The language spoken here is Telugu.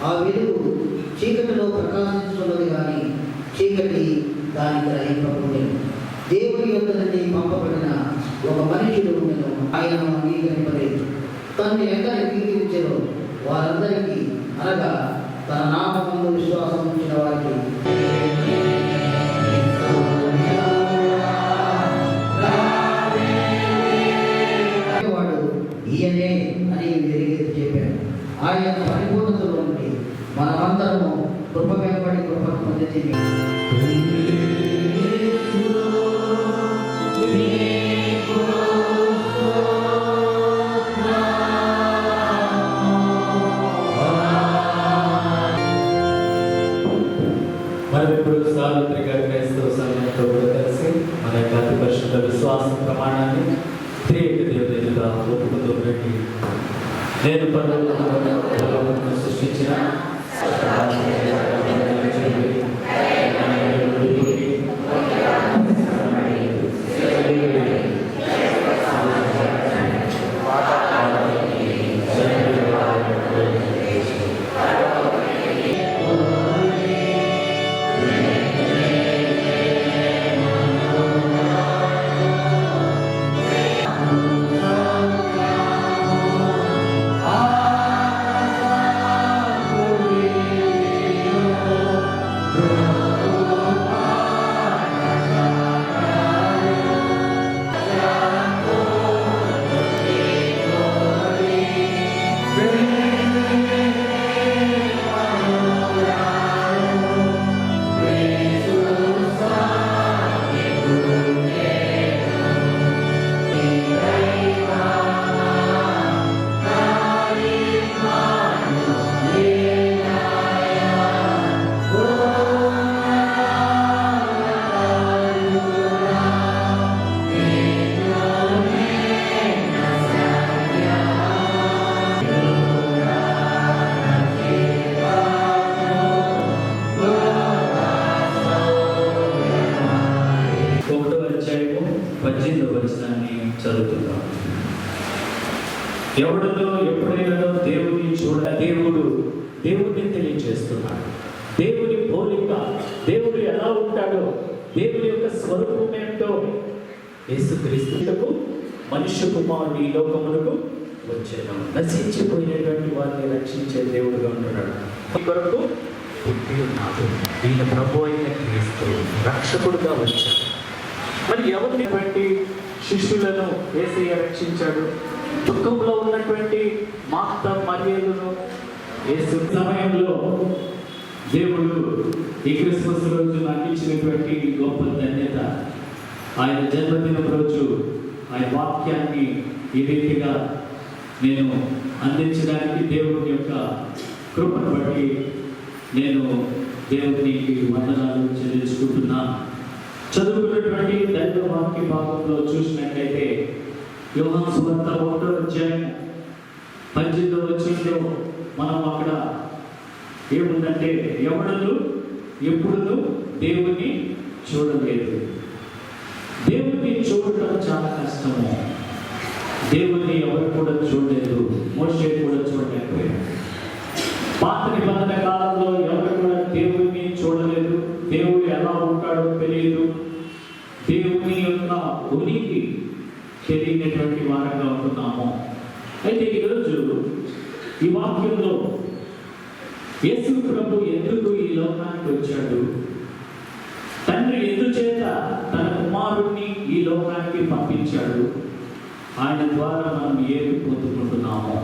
ఆ వెలుగు చీకటిలో ప్రకాశించుతున్నది కానీ చీకటి దాని గ్రహింపకూడదు. దేవుని యొద్ద నుండి పంపబడిన ఒక మనుషుడు ఉండెను. ఆయనను అంగీకరింపలేదు. తను ఎక్కడ అంగీకరించారో వారందరికీ, అనగా తన నామములో విశ్వాసం ఉంచిన వారికి వాడు ఈయనే అని వెలిగేది చెప్పాడు. ఆయన పరిపూర్ణతలో ఉండి మనమందరము కృప వెంబడి కృపను పొందితిమి. మనం ఇప్పుడు సార్వత్రిక క్రైస్తవ సంఘంతో కూడా కలిసి మన యొక్క అతి పరిశుద్ధ విశ్వాస ప్రమాణాన్ని త్రియేక దేవుని ఎదుట ఒప్పుకుంటూ రండి. నేను పరలోకమును సృష్టించిన చదువుతున్నాం. ఎవడలో ఎప్పుడైనా దేవుని దేవుడిని తెలియజేస్తున్నాడు. దేవుని పోలిక, దేవుడు ఎలా ఉంటాడో, దేవుని యొక్క స్వరూపం ఏంటో యేసుక్రీస్తుకు మనుష్య కుమారుడు ఈ లోకమునకు వచ్చాను. నశించిపోయినటువంటి వారిని రక్షించే దేవుడుగా ఉంటున్నాడు. ఈ కొరకు పుట్టి ఉన్నాడు. ఈయన ప్రభు అయిన క్రీస్తు రక్షకుడుగా వచ్చాడు. మరి ఎవరినటువంటి శిష్యులను యేసయ్య రక్షించాడు. దుఃఖంలో ఉన్నటువంటి మార్త మరియలను యేసు సమయంలో దేవుడు ఈ క్రిస్మస్ రోజు నాకు ఇచ్చినటువంటి గొప్ప ధన్యత. ఆయన జన్మదినం రోజు ఆయన వాక్యాన్ని ఈ రీతిగా నేను అందించడానికి దేవుని యొక్క కృపను బట్టి నేను దేవునికి వందనాలు చెల్లించుకుంటున్నాను. చదువుకున్నటువంటి దైవ వాక్య భాగంలో చూసినట్లయితే యోహాను సువార్త 1వ అధ్యాయం 18వ వచనంలో మనం అక్కడ ఏముందంటే, ఎవడను ఎప్పుడు దేవుని చూడలేదు. దేవుని చూడటం చాలా కష్టము. దేవుని ఎవరు కూడా చూడలేదు. మోషే కూడా చూడలేకపోయాడు. పాత నిబంధన కాలంలో ఎవరు కూడా దేవుని చూడలేదు. దేవుడు ఎలా ఉంటాడో తెలియదు. దేవుని యొక్క ఉనికి తెలియనటువంటి వారంగా ఉంటున్నాము. అయితే ఈరోజు ఈ వాక్యంలో యేసు ప్రభు ఎందుకు ఈ లోకానికి వచ్చాడు, తండ్రి ఎందుచేత తన కుమారుణ్ణి ఈ లోకానికి పంపించాడు, ఆయన ద్వారా మనం ఏమి పొందుకుంటున్నామో